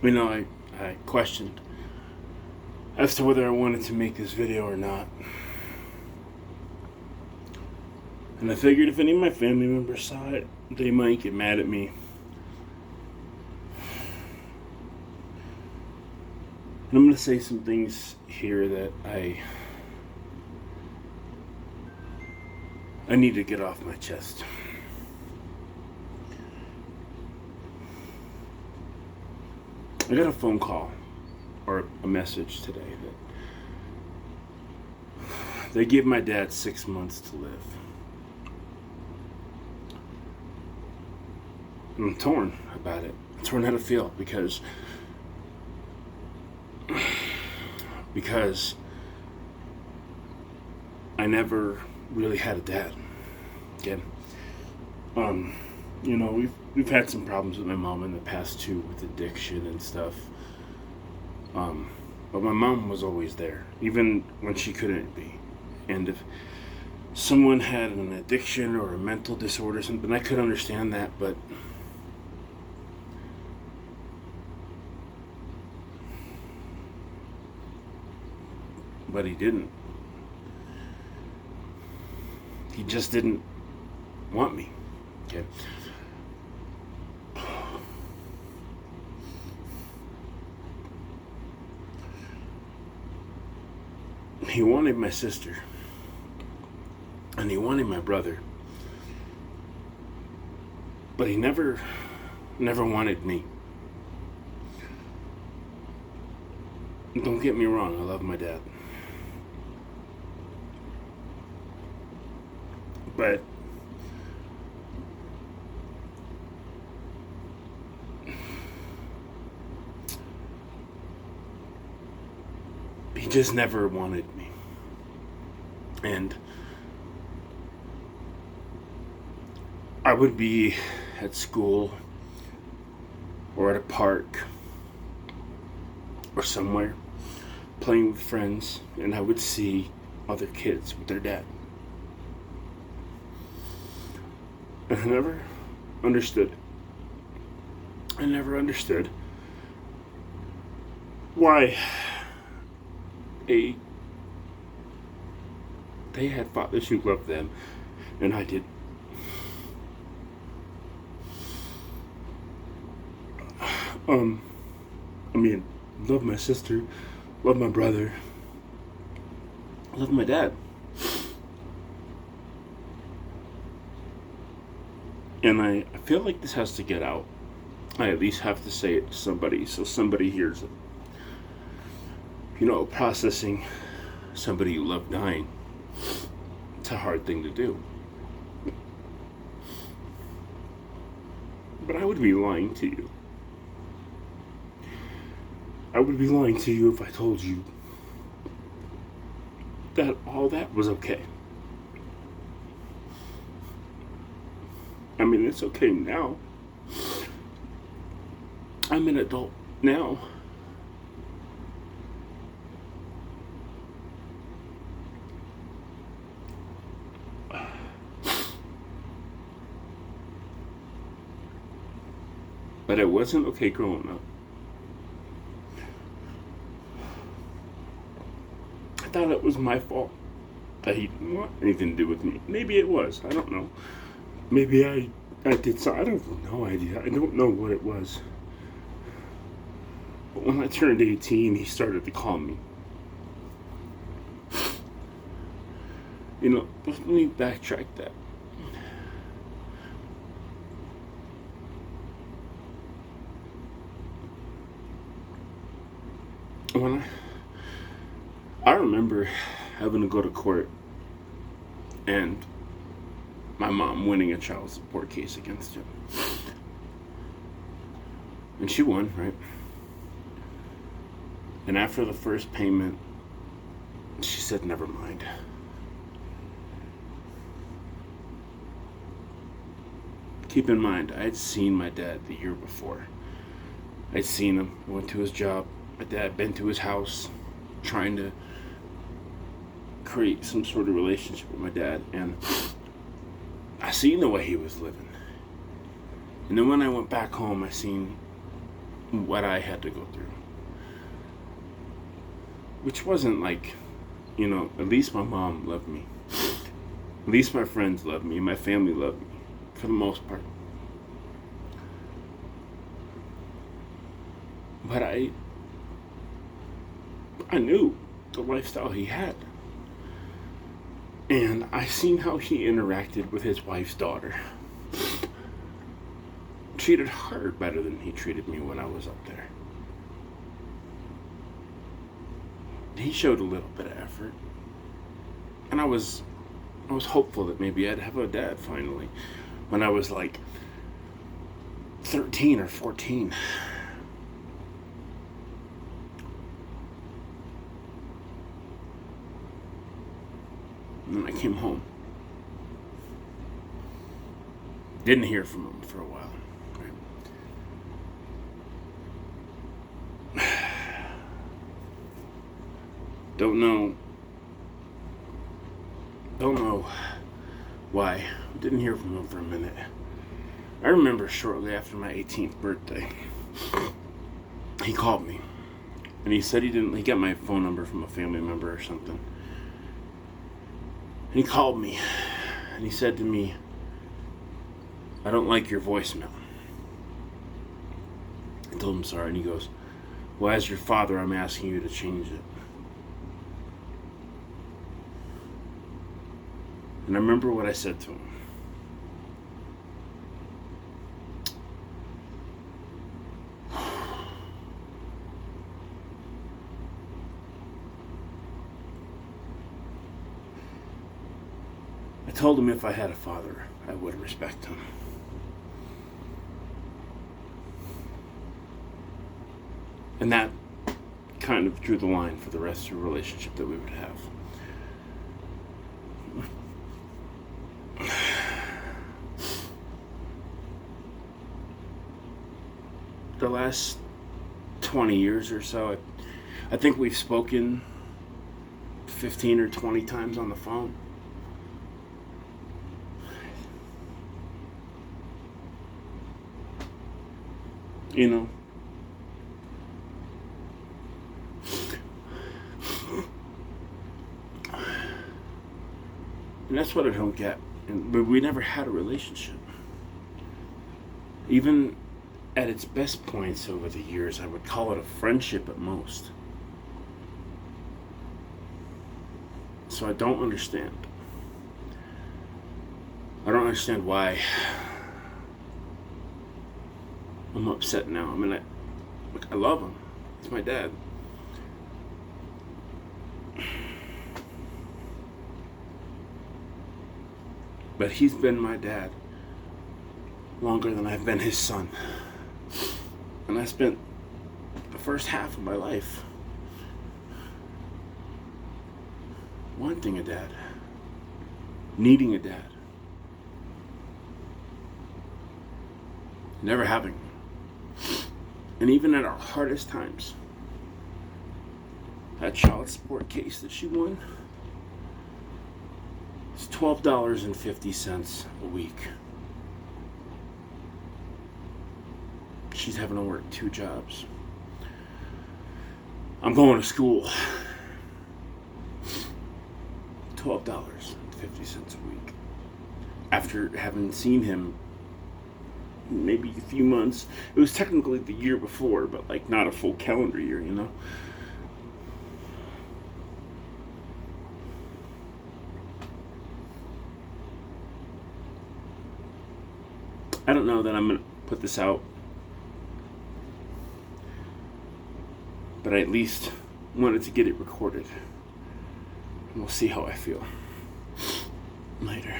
I questioned as to whether I wanted to make this video or not. And I figured if any of my family members saw it, they might get mad at me. And I'm going to say some things here that I need to get off my chest. I got a phone call or a message today that they give my dad 6 months to live. I'm torn about it. I'm torn how to feel because I never really had a dad. Okay. We've had some problems with my mom in the past too, with addiction and stuff. But my mom was always there, even when she couldn't be. And if someone had an addiction or a mental disorder or something, I could understand that, but he didn't. He just didn't want me. Okay. He wanted my sister. And he wanted my brother. But he never wanted me. Don't get me wrong, I love my dad. But he just never wanted me. And I would be at school or at a park or somewhere playing with friends, and I would see other kids with their dad. And I never understood. I never understood why they had fathers who loved them and I did. Love my sister, love my brother, love my dad. And I feel like this has to get out. I at least have to say it to somebody so somebody hears it. Processing somebody you love dying, it's a hard thing to do. But I would be lying to you. I would be lying to you if I told you that all that was okay. It's okay now. I'm an adult now. But it wasn't okay growing up. I thought it was my fault that he didn't want anything to do with me. Maybe it was. I don't know. Maybe I did something. I don't have no idea. I don't know what it was. But when I turned 18, he started to call me. Let me backtrack that. When I remember having to go to court and my mom winning a child support case against him. And she won, right? And after the first payment, she said, never mind. Keep in mind, I had seen my dad the year before. I'd seen him, went to his job. My dad had been to his house, trying to create some sort of relationship with my dad. And I seen the way he was living. And then when I went back home, I seen what I had to go through. Which wasn't like, at least my mom loved me. At least my friends loved me. My family loved me, for the most part. But I knew the lifestyle he had. And I seen how he interacted with his wife's daughter. Treated her better than he treated me when I was up there. He showed a little bit of effort. And I was hopeful that maybe I'd have a dad finally. When I was like 13 or 14. And then I came home. Didn't hear from him for a while. Right? Don't know why. Didn't hear from him for a minute. I remember shortly after my 18th birthday, he called me. And he said he got my phone number from a family member or something. And he called me. And he said to me, "I don't like your voicemail." I told him sorry. And he goes, "Well, as your father, I'm asking you to change it." And I remember what I said to him. I told him if I had a father, I would respect him. And that kind of drew the line for the rest of the relationship that we would have. The last 20 years or so, I think we've spoken 15 or 20 times on the phone. And that's what I don't get. But we never had a relationship. Even at its best points over the years, I would call it a friendship at most. So I don't understand. I don't understand why I'm upset now. I mean, I love him. He's my dad. But he's been my dad longer than I've been his son. And I spent the first half of my life wanting a dad, needing a dad, never having one. And even at our hardest times, that child support case that she won, it's $12.50 a week. She's having to work 2 jobs. I'm going to school. $12.50 a week. After having seen him maybe a few months. It was technically the year before, but like not a full calendar year, I don't know that I'm going to put this out, but I at least wanted to get it recorded. And we'll see how I feel later.